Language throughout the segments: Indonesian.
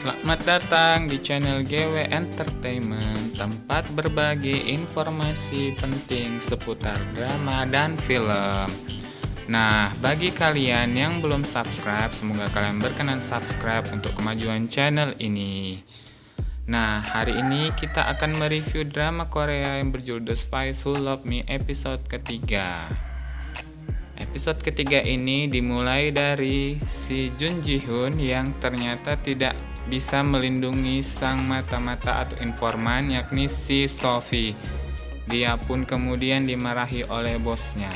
Selamat datang di channel GW Entertainment, tempat berbagi informasi penting seputar drama dan film. Nah, bagi kalian yang belum subscribe, semoga kalian berkenan subscribe untuk kemajuan channel ini. Nah, hari ini kita akan mereview drama Korea yang berjudul The Spies Who Loved Me episode ketiga. Episode ketiga ini dimulai dari si Jun Ji Hoon yang ternyata tidak bisa melindungi sang mata-mata atau informan, yakni si Sophie. Dia pun kemudian dimarahi oleh bosnya.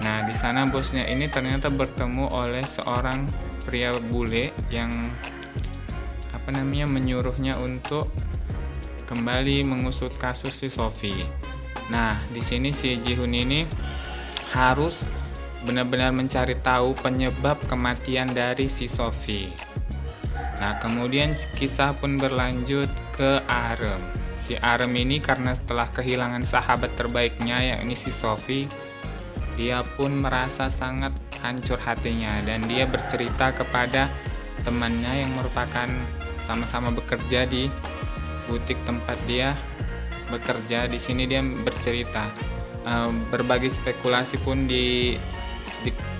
Nah, di sana bosnya ini ternyata bertemu oleh seorang pria bule yang menyuruhnya untuk kembali mengusut kasus si Sophie. Nah, di sini si Ji Hoon ini harus benar-benar mencari tahu penyebab kematian dari si Sophie. Nah, kemudian kisah pun berlanjut ke Arem. Si Arem ini karena setelah kehilangan sahabat terbaiknya yakni si Sophie, dia pun merasa sangat hancur hatinya dan dia bercerita kepada temannya yang merupakan sama-sama bekerja di butik tempat dia bekerja. Di sini dia bercerita. Berbagai spekulasi pun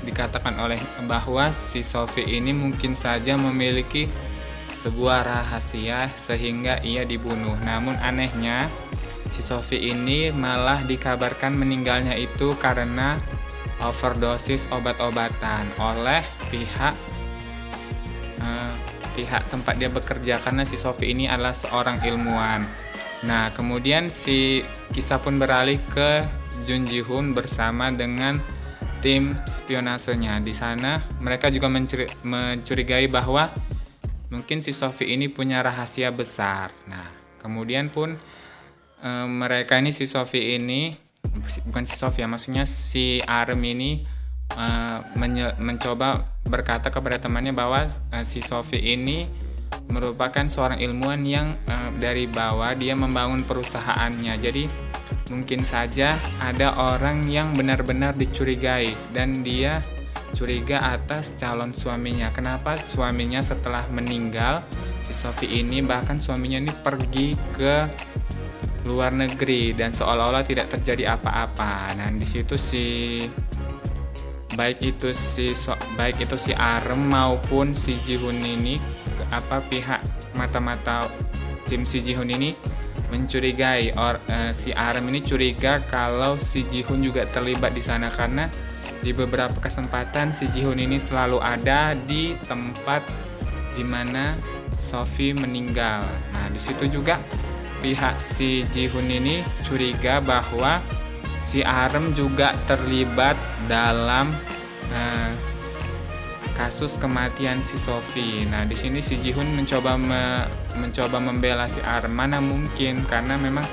dikatakan oleh bahwa si Sophie ini mungkin saja memiliki sebuah rahasia sehingga ia dibunuh. Namun anehnya si Sophie ini malah dikabarkan meninggalnya itu karena overdosis obat-obatan oleh pihak tempat dia bekerja, karena si Sophie ini adalah seorang ilmuwan. Nah, kemudian si kisah pun beralih ke Jun Ji Hoon bersama dengan tim spionasenya. Di sana mereka juga mencurigai bahwa mungkin si Sophie ini punya rahasia besar. Nah, kemudian pun mereka ini si Sophie ini bukan si Sophie, maksudnya si Arem ini mencoba berkata kepada temannya bahwa si Sophie ini merupakan seorang ilmuwan yang dari bawah dia membangun perusahaannya. Jadi mungkin saja ada orang yang benar-benar dicurigai dan dia curiga atas calon suaminya. Kenapa suaminya setelah meninggal si Sophie ini, bahkan suaminya ini pergi ke luar negeri dan seolah-olah tidak terjadi apa-apa. Nah, di situ baik itu si Arem maupun si Ji Hoon ini pihak mata-mata tim si Ji Hoon ini mencurigai si Arem ini curiga kalau si Ji Hoon juga terlibat di sana, karena di beberapa kesempatan si Ji Hoon ini selalu ada di tempat di mana Sophie meninggal. Nah, di situ juga pihak si Ji Hoon ini curiga bahwa si Arem juga terlibat dalam kasus kematian si Sophie. Nah, di sini si Ji Hoon mencoba membela si Arem. Mana mungkin, karena memang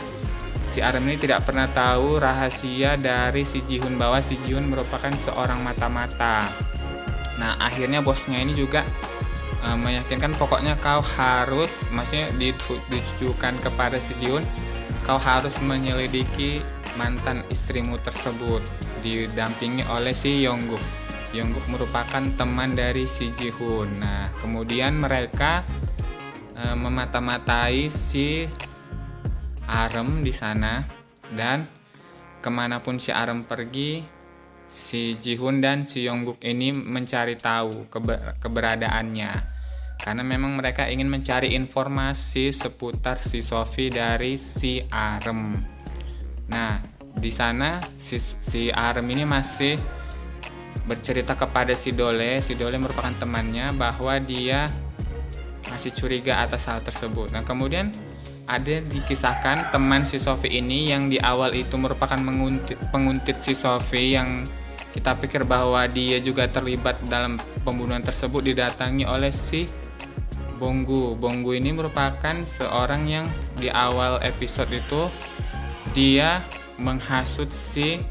si Arem ini tidak pernah tahu rahasia dari si Ji Hoon bahwa si Ji Hoon merupakan seorang mata-mata. Nah, akhirnya bosnya ini juga meyakinkan, pokoknya kau harus, maksudnya ditujukan kepada si Ji Hoon, kau harus menyelidiki mantan istrimu tersebut, didampingi oleh si Yongguk. Yongguk merupakan teman dari si Ji Hoon. Nah, kemudian mereka memata-matai si Arem di sana, dan kemanapun si Arem pergi, si Ji Hoon dan si Yongguk ini mencari tahu keberadaannya, karena memang mereka ingin mencari informasi seputar si Sophie dari si Arem. Nah, di sana si Arem ini masih bercerita kepada si Dole. Si Dole merupakan temannya, bahwa dia masih curiga atas hal tersebut. Nah, kemudian ada dikisahkan teman si Sophie ini yang di awal itu merupakan penguntit si Sophie, yang kita pikir bahwa dia juga terlibat dalam pembunuhan tersebut, didatangi oleh si Bonggu. Bonggu ini merupakan seorang yang di awal episode itu dia menghasut si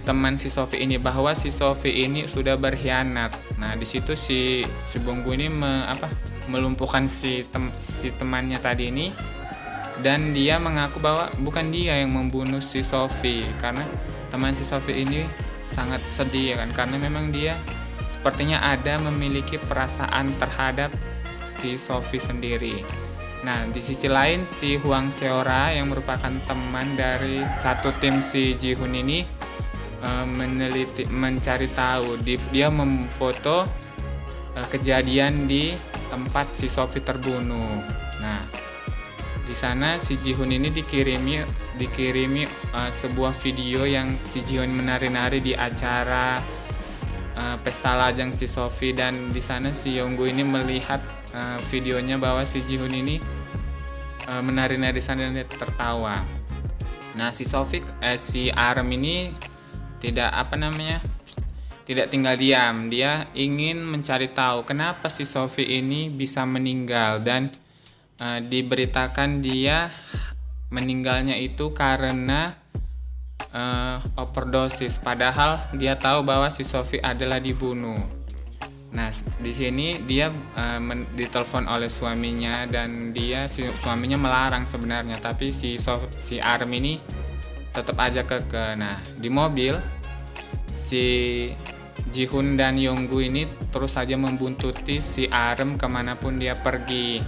teman si Sophie ini bahwa si Sophie ini sudah berkhianat. Nah, di situ si Bonggu ini melumpuhkan si temannya tadi ini, dan dia mengaku bahwa bukan dia yang membunuh si Sophie, karena teman si Sophie ini sangat sedih, ya kan, karena memang dia sepertinya ada memiliki perasaan terhadap si Sophie sendiri. Nah, di sisi lain si Huang Seora yang merupakan teman dari satu tim si Ji-hoon ini mencari tahu. Dia memfoto kejadian di tempat si Sophie terbunuh. Nah, di sana si Ji-hoon ini dikirimi sebuah video yang si Ji-hoon menari-nari di acara pesta lajang si Sophie, dan di sana si Yonggu ini melihat videonya bahwa si Ji-hoon ini menari-nari di sana dan dia tertawa. Nah, si Arem ini tidak tinggal diam. Dia ingin mencari tahu kenapa si Sophie ini bisa meninggal, dan diberitakan dia meninggalnya itu karena overdosis, padahal dia tahu bahwa si Sophie adalah dibunuh. Nah, di sini dia ditelepon oleh suaminya, dan suaminya melarang sebenarnya, tapi si Arem ini tetap aja kekeh. Nah, di mobil si Ji-hoon dan Yonggu ini terus saja membuntuti si Arem kemanapun dia pergi.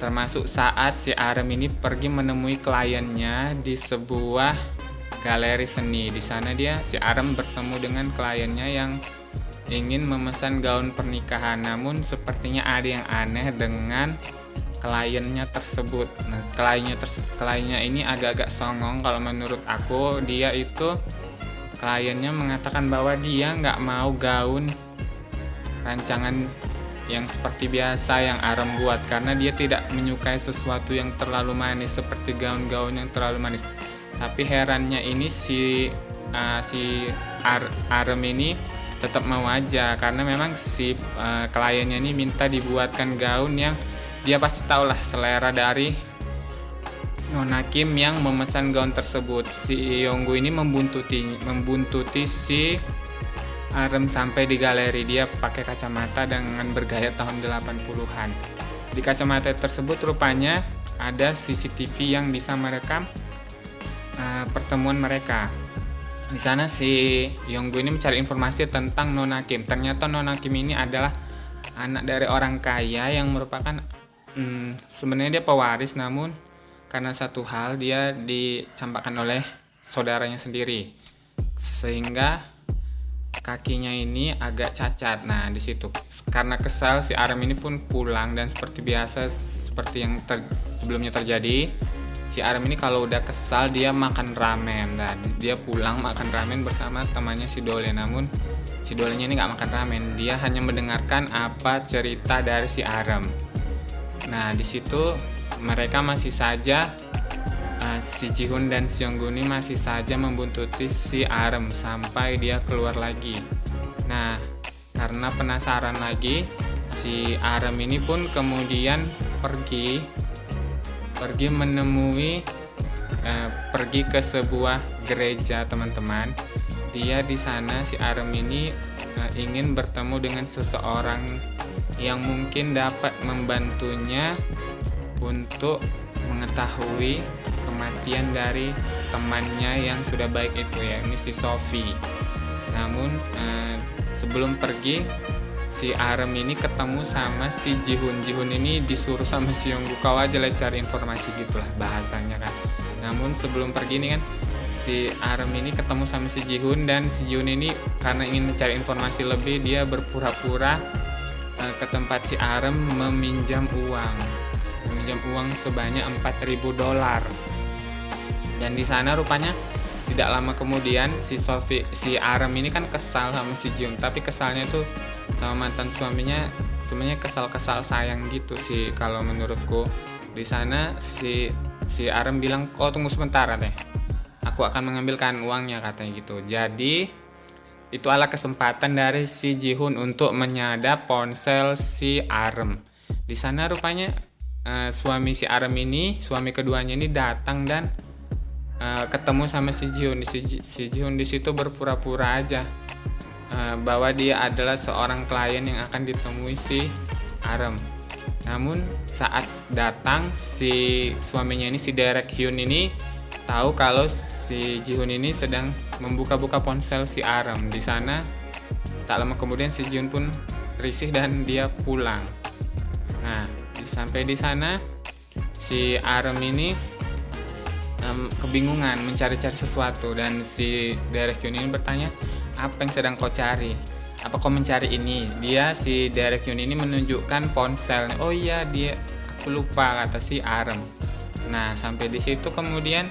Termasuk saat si Arem ini pergi menemui kliennya di sebuah galeri seni. Di sana si Arem bertemu dengan kliennya yang ingin memesan gaun pernikahan, namun sepertinya ada yang aneh dengan kliennya tersebut. Nah, kliennya ini agak-agak songong kalau menurut aku. Kliennya mengatakan bahwa dia nggak mau gaun rancangan yang seperti biasa yang Arem buat, karena dia tidak menyukai sesuatu yang terlalu manis seperti gaun-gaun yang terlalu manis. Tapi herannya ini si Arem ini tetap mau aja, karena memang si kliennya ini minta dibuatkan gaun yang dia pasti tahulah selera dari Nona Kim yang memesan gaun tersebut. Si Yonggu ini membuntuti si Arem sampai di galeri. Dia pakai kacamata dengan bergaya tahun 80-an. Di kacamata tersebut rupanya ada CCTV yang bisa merekam pertemuan mereka. Di sana si Yonggu ini mencari informasi tentang Nona Kim. Ternyata Nona Kim ini adalah anak dari orang kaya yang merupakan sebenarnya dia pewaris, namun karena satu hal dia dicampakkan oleh saudaranya sendiri sehingga kakinya ini agak cacat. Nah, di situ karena kesal si Arem ini pun pulang, dan seperti biasa seperti yang sebelumnya terjadi, si Arem ini kalau udah kesal dia makan ramen. Nah, dia pulang makan ramen bersama temannya si Dole. Namun si Dolenya ini nggak makan ramen, dia hanya mendengarkan apa cerita dari si Arem. Nah, di situ mereka masih saja si Ji-hoon dan si Yonggu ini masih saja membuntuti si Arem sampai dia keluar lagi. Nah, karena penasaran lagi, si Arem ini pun kemudian pergi ke sebuah gereja, teman-teman. Dia di sana si Arem ini ingin bertemu dengan seseorang yang mungkin dapat membantunya untuk mengetahui kematian dari temannya yang sudah baik itu, ya ini si Sophie. Namun sebelum pergi, si Arem ini ketemu sama si Ji-hoon. Ji-hoon ini disuruh sama si Yonggu, kau aja lah cari informasi, gitulah bahasanya kan. Namun sebelum pergi nih kan, si Arem ini ketemu sama si Ji-hoon, dan si Ji-hoon ini karena ingin mencari informasi lebih, dia berpura-pura ke tempat si Arem meminjam uang sebanyak $4.000. Dan di sana rupanya tidak lama kemudian si Arem ini kan kesal sama si Ji-hoon, tapi kesalnya tuh sama mantan suaminya sebenarnya kesal-kesal sayang gitu sih kalau menurutku. Di sana si Arem bilang, "Kau tunggu sebentar deh. Aku akan mengambilkan uangnya," katanya gitu. Jadi itu adalah kesempatan dari si Ji-hoon untuk menyadap ponsel si Arem. Di sana rupanya suami si Arem ini, suami keduanya ini datang dan ketemu sama si Ji-hoon. Si Ji-hoon di situ berpura-pura aja bahwa dia adalah seorang klien yang akan ditemui si Arem. Namun saat datang, si suaminya ini, si Derek Hyun ini tahu kalau si Ji-hoon ini sedang membuka-buka ponsel si Arem. Di sana Tak lama kemudian si Jihun pun risih dan dia pulang. Nah, sampai di sana si Arem ini kebingungan mencari-cari sesuatu, dan si Derek Yun ini bertanya, apa yang sedang kau cari? Apa kau mencari ini? Si Derek Yun ini menunjukkan ponsel. Oh iya, aku lupa, kata si Arem. Nah, sampai di situ kemudian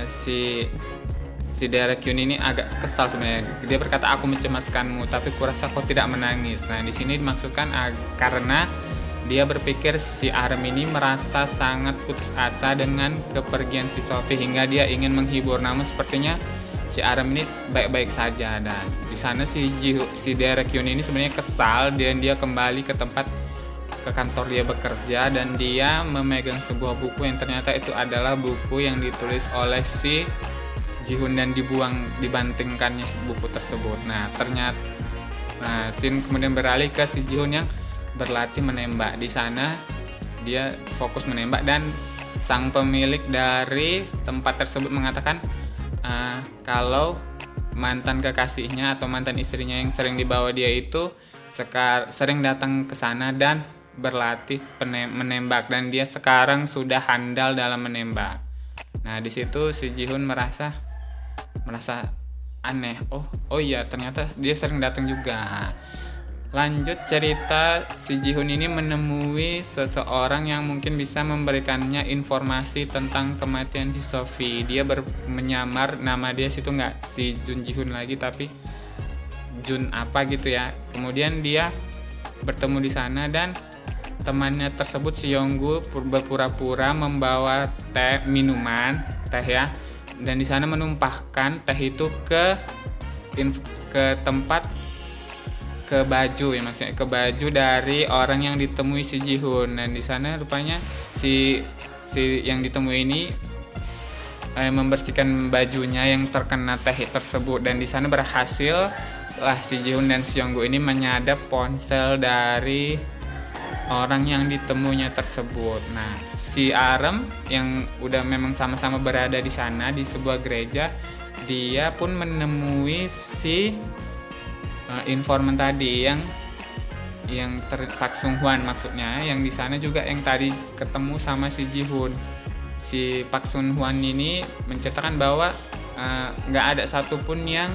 si Derek Yun ini agak kesal sebenarnya. Dia berkata, aku mencemaskanmu, tapi kurasa kau tidak menangis. Nah, di sini dimaksudkan karena dia berpikir si Arem ini merasa sangat putus asa dengan kepergian si Sophie hingga dia ingin menghibur. Namun sepertinya si Arem ini baik-baik saja, dan di sana si Derek Yun ini sebenarnya kesal, dan dia kembali ke kantor dia bekerja, dan dia memegang sebuah buku yang ternyata itu adalah buku yang ditulis oleh si Jihun dan dibantingkannya buku tersebut. Nah, scene kemudian beralih ke si Jihun yang berlatih menembak. Di sana dia fokus menembak, dan sang pemilik dari tempat tersebut mengatakan kalau mantan kekasihnya atau mantan istrinya yang sering dibawa dia itu sering datang ke sana dan berlatih menembak, dan dia sekarang sudah handal dalam menembak. Nah, di situ si Jihun merasa aneh. Oh iya, ternyata dia sering datang juga. Lanjut cerita, si Jihun ini menemui seseorang yang mungkin bisa memberikannya informasi tentang kematian si Sophie. Dia menyamar nama dia situ nggak si Jun Jihun lagi, tapi Jun apa gitu ya. Kemudian dia bertemu di sana, dan temannya tersebut si Yonggu berpura-pura membawa minuman teh ya, dan di sana menumpahkan teh itu ke baju ya, maksudnya ke baju dari orang yang ditemui si Jihun. Dan di sana rupanya si yang ditemui ini membersihkan bajunya yang terkena teh tersebut, dan di sana berhasil setelah si Jihun dan si Yonggu ini menyadap ponsel dari orang yang ditemuinya tersebut. Nah, si Arem yang udah memang sama-sama berada di sana di sebuah gereja, dia pun menemui si informan tadi yang Tak Sung Hwan, maksudnya yang di sana juga yang tadi ketemu sama si Jihun. Si Pak Sun Hwan ini menceritakan bahwa nggak ada satupun yang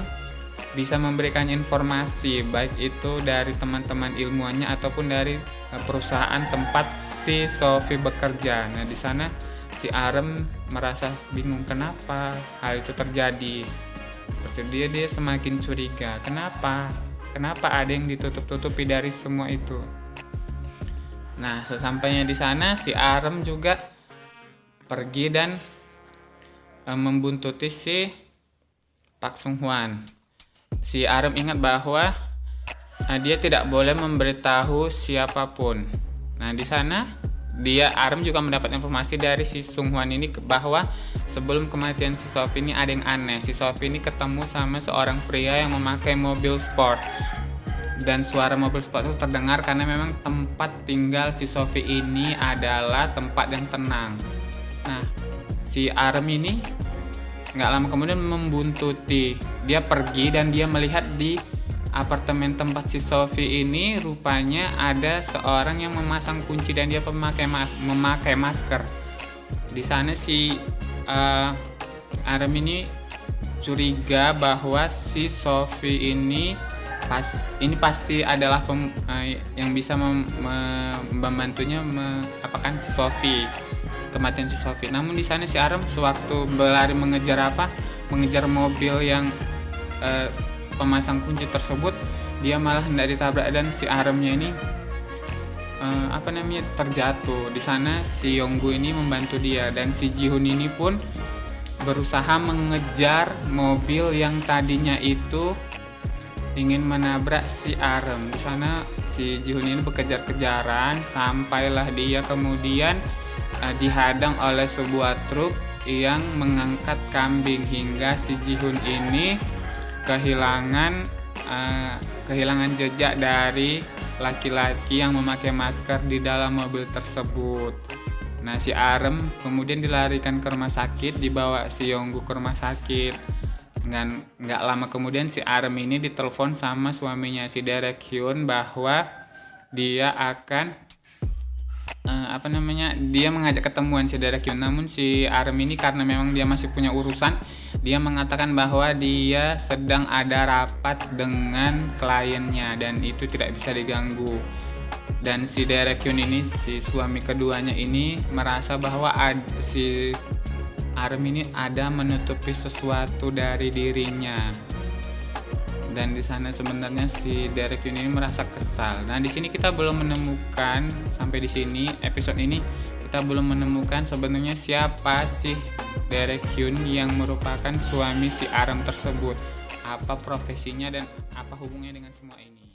bisa memberikan informasi, baik itu dari teman-teman ilmuannya ataupun dari perusahaan tempat si Sophie bekerja. Nah, di sana si Arem merasa bingung kenapa hal itu terjadi. Seperti dia semakin curiga, kenapa ada yang ditutup-tutupi dari semua itu. Nah, sesampainya di sana si Arem juga pergi dan membuntuti si Pak Sung Hwan. Si Arem ingat bahwa dia tidak boleh memberitahu siapapun. Nah, di sana Arem juga mendapat informasi dari si Sung Hwan ini bahwa sebelum kematian si Sophie ini ada yang aneh. Si Sophie ini ketemu sama seorang pria yang memakai mobil sport, dan suara mobil sport itu terdengar karena memang tempat tinggal si Sophie ini adalah tempat yang tenang. Nah, si Arem ini nggak lama kemudian membuntuti. Dia pergi dan dia melihat di apartemen tempat si Sophie ini rupanya ada seorang yang memasang kunci, dan dia memakai masker. Di sana si Arem ini curiga bahwa si Sophie ini pasti adalah yang bisa membantunya si Sophie, kematian si Sophie. Namun di sana si Arem sewaktu berlari mengejar mobil yang pemasang kunci tersebut, dia malah hendak ditabrak, dan si Aremnya ini terjatuh. Di sana si Yonggu ini membantu dia, dan si Jihun ini pun berusaha mengejar mobil yang tadinya itu ingin menabrak si Arem. Di sana si Jihun ini berkejar-kejaran, sampailah dia kemudian dihadang oleh sebuah truk yang mengangkat kambing, hingga si Jihun ini kehilangan jejak dari laki-laki yang memakai masker di dalam mobil tersebut. Nah, si Arem kemudian dilarikan ke rumah sakit, dibawa si Yonggu ke rumah sakit. nggak lama kemudian si Arem ini ditelepon sama suaminya si Derek Hyun bahwa dia akan dia mengajak ketemuan si Derek Hyun. Namun si Arem ini karena memang dia masih punya urusan, dia mengatakan bahwa dia sedang ada rapat dengan kliennya dan itu tidak bisa diganggu. Dan si Derek Hyun ini, si suami keduanya ini merasa bahwa si Arem ini ada menutupi sesuatu dari dirinya. Dan di sana sebenarnya si Derek Hyun ini merasa kesal. Nah, di sini kita belum menemukan, sampai di sini episode ini kita belum menemukan sebenarnya siapa sih Derek Hyun yang merupakan suami si Arem tersebut. Apa profesinya dan apa hubungannya dengan semua ini.